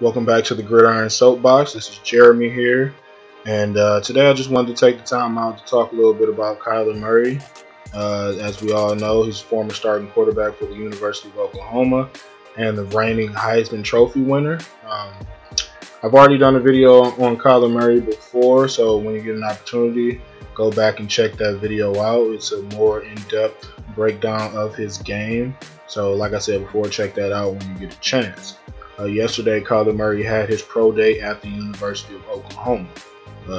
Welcome back to the Gridiron Soapbox. This is Jeremy here, and today I just wanted to take the time out to talk a little bit about Kyler Murray. As we all know, he's a former starting quarterback for the University of Oklahoma and the reigning Heisman Trophy winner. I've already done a video on Kyler Murray before, so when you get an opportunity, go back and check that video out. It's a more in-depth breakdown of his game. So like I said before, check that out when you get a chance. Yesterday, Kyler Murray had his pro day at the University of Oklahoma.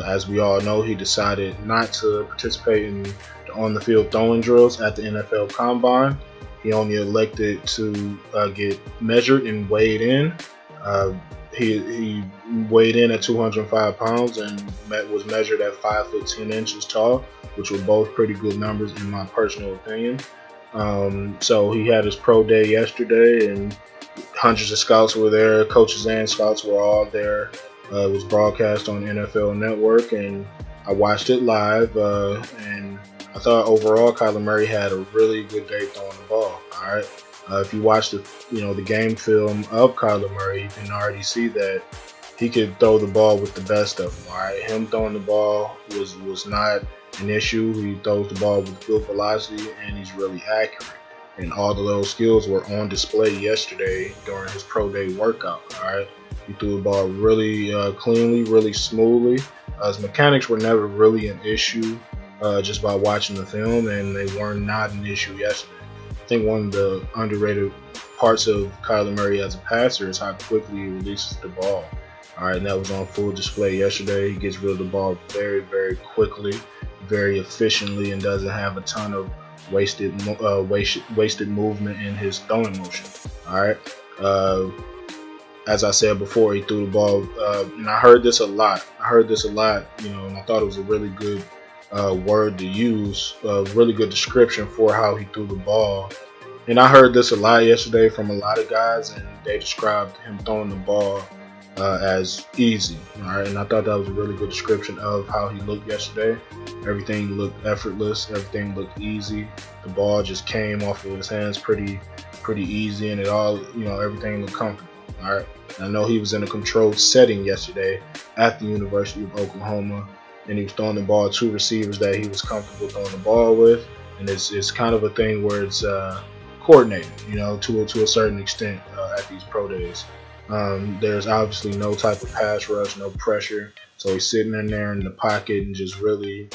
As we all know, he decided not to participate in the on-the-field throwing drills at the NFL Combine. He only elected to get measured and weighed in. He weighed in at 205 pounds and was measured at 5 foot 10 inches tall, which were both pretty good numbers in my personal opinion. So he had his pro day yesterday, and hundreds of scouts were there. Coaches and scouts were all there. It was broadcast on NFL Network, and I watched it live. And I thought overall Kyler Murray had a really good day throwing the ball. All right. If you watch the game film of Kyler Murray, you can already see that he could throw the ball with the best of them. All right, him throwing the ball was not an issue. He throws the ball with good velocity, and he's really accurate. And all of those skills were on display yesterday during his pro day workout. All right, he threw the ball really cleanly, really smoothly. His mechanics were never really an issue just by watching the film, and they were not an issue yesterday. I think one of the underrated parts of Kyler Murray as a passer is how quickly he releases the ball. All right, and that was on full display yesterday. He gets rid of the ball very, very quickly, very efficiently, and doesn't have a ton of wasted movement in his throwing motion. All right. As I said before, he threw the ball, and I heard this a lot. And I thought it was a really good word to use, a really good description for how he threw the ball. And I heard this a lot yesterday from a lot of guys, and they described him throwing the ball as easy. All right, and I thought that was a really good description of how he looked yesterday. Everything looked effortless. Everything looked easy. The ball just came off of his hands pretty easy, and everything looked comfortable. All right, and I know he was in a controlled setting yesterday at the University of Oklahoma, and he was throwing the ball to receivers that he was comfortable throwing the ball with, and it's kind of a thing where it's coordinated, to a certain extent at these pro days. There's obviously no type of pass rush, no pressure, so he's sitting in there in the pocket and just really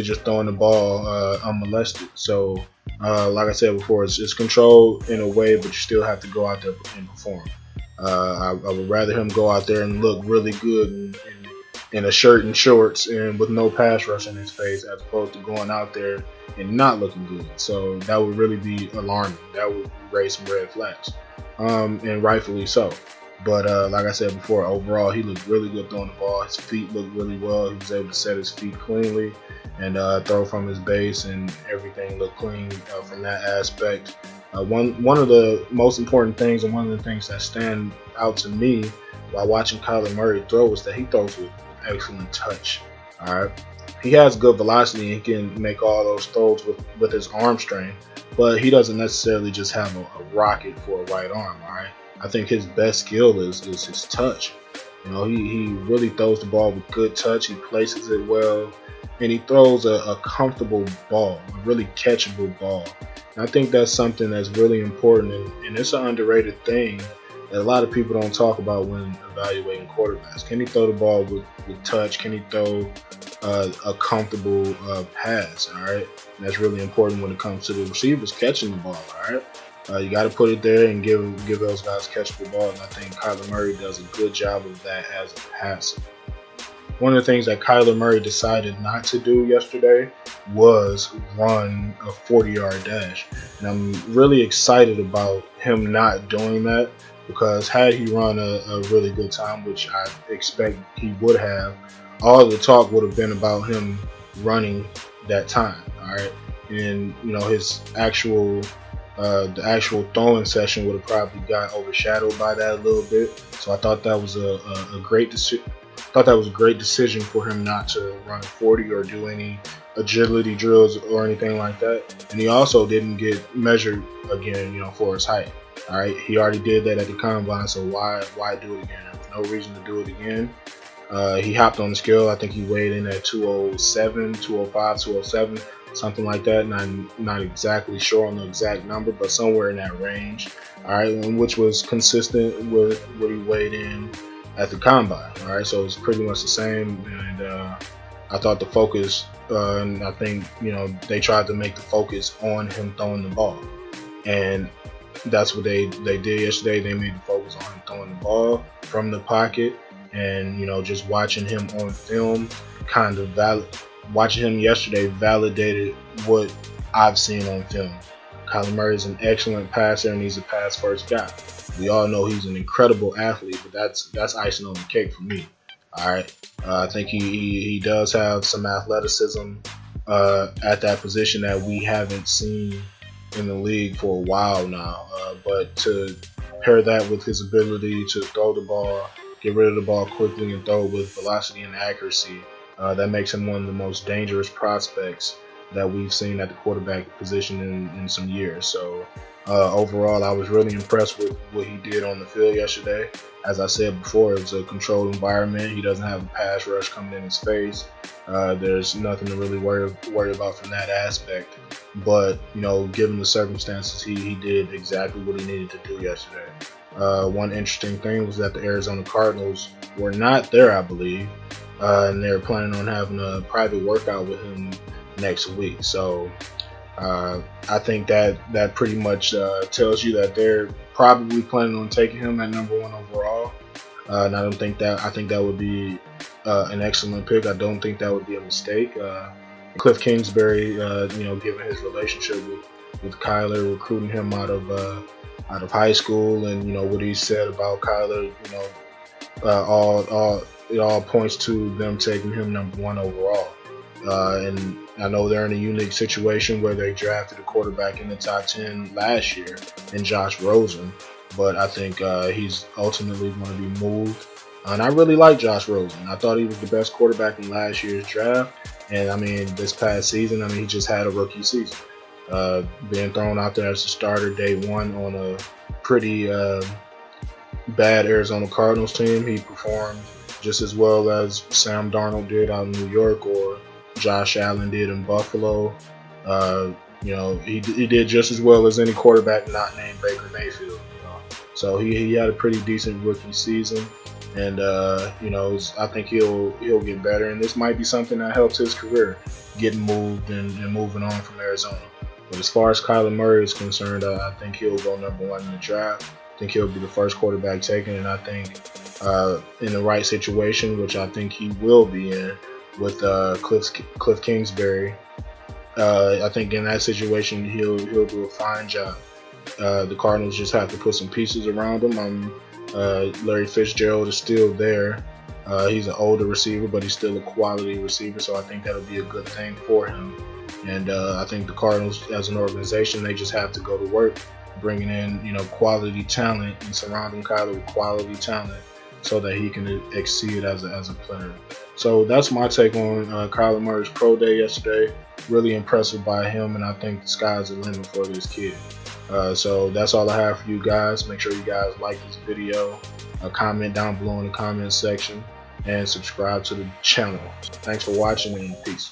just throwing the ball unmolested. So like I said before, it's controlled in a way, but you still have to go out there and perform. I would rather him go out there and look really good in a shirt and shorts and with no pass rush in his face, as opposed to going out there and not looking good. So that would really be alarming. That would raise some red flags, and rightfully so. But like I said before, overall he looked really good throwing the ball. His feet looked really well. He was able to set his feet cleanly and throw from his base, and everything looked clean from that aspect. One of the most important things, and one of the things that stand out to me while watching Kyler Murray throw, is that he throws with excellent touch. All right, he has good velocity and he can make all those throws with his arm strength, but he doesn't necessarily just have a rocket for a right arm. All right, I think his best skill is his touch. He really throws the ball with good touch. He places it well, and he throws a comfortable ball, a really catchable ball. And I think that's something that's really important, and it's an underrated thing that a lot of people don't talk about when evaluating quarterbacks. Can he throw the ball with touch? Can he throw a comfortable pass? All right, and that's really important when it comes to the receivers catching the ball. All right, you got to put it there and give those guys catchable ball, and I think Kyler Murray does a good job of that as a passer. One of the things that Kyler Murray decided not to do yesterday was run a 40-yard dash, and I'm really excited about him not doing that, because had he run a really good time, which I expect he would have, all of the talk would have been about him running that time. All right, and his the actual throwing session would have probably got overshadowed by that a little bit. So I thought that was a great decision. For him not to run a 40 or do any agility drills or anything like that. And he also didn't get measured again, for his height. All right, he already did that at the combine, so why do it again? There's no reason to do it again. He hopped on the scale. I think he weighed in at 207, 205, 207, something like that. Not exactly sure on the exact number, but somewhere in that range. All right, and which was consistent with what he weighed in at the combine. All right, so it's pretty much the same. And I thought the focus, and I think they tried to make the focus on him throwing the ball, and that's what they did yesterday. They made the focus on him throwing the ball from the pocket. And just watching him on film, watching him yesterday validated what I've seen on film. Kyler Murray is an excellent passer, and he's a pass first guy. We all know he's an incredible athlete, but that's icing on the cake for me. All right, I think he does have some athleticism at that position that we haven't seen in the league for a while now. But to pair that with his ability to throw the ball, get rid of the ball quickly, and throw with velocity and accuracy, that makes him one of the most dangerous prospects that we've seen at the quarterback position in some years. So overall, I was really impressed with what he did on the field yesterday. As I said before, it was a controlled environment. He doesn't have a pass rush coming in his face. There's nothing to really worry about from that aspect. But given the circumstances, he did exactly what he needed to do yesterday. One interesting thing was that the Arizona Cardinals were not there, I believe, and they're planning on having a private workout with him next week. So I think that pretty much tells you that they're probably planning on taking him at #1 overall. And I think that would be an excellent pick. I don't think that would be a mistake. Cliff Kingsbury, given his relationship with Kyler, recruiting him out of high school, and what he said about Kyler, it all points to them taking him #1 overall. And I know they're in a unique situation where they drafted a quarterback in the top 10 last year in Josh Rosen, but I think he's ultimately going to be moved. And I really like Josh Rosen. I thought he was the best quarterback in last year's draft, and this past season, he just had a rookie season. Being thrown out there as a starter day one on a pretty bad Arizona Cardinals team, he performed just as well as Sam Darnold did out in New York, or Josh Allen did in Buffalo. He did just as well as any quarterback not named Baker Mayfield. So he had a pretty decent rookie season, and I think he'll get better. And this might be something that helps his career, getting moved and moving on from Arizona. But as far as Kyler Murray is concerned, I think he'll go #1 in the draft. I think he'll be the first quarterback taken, and I think in the right situation, which I think he will be in, with Cliff Kingsbury, I think in that situation he'll do a fine job. The Cardinals just have to put some pieces around him. Larry Fitzgerald is still there. He's an older receiver, but he's still a quality receiver, so I think that'll be a good thing for him. And I think the Cardinals, as an organization, they just have to go to work, bringing in quality talent and surrounding Kyler with quality talent, so that he can exceed as a player. So that's my take on Kyler Murray's pro day yesterday. Really impressive by him, and I think the sky's the limit for this kid. So that's all I have for you guys. Make sure you guys like this video, comment down below in the comment section, and subscribe to the channel. Thanks for watching, and peace.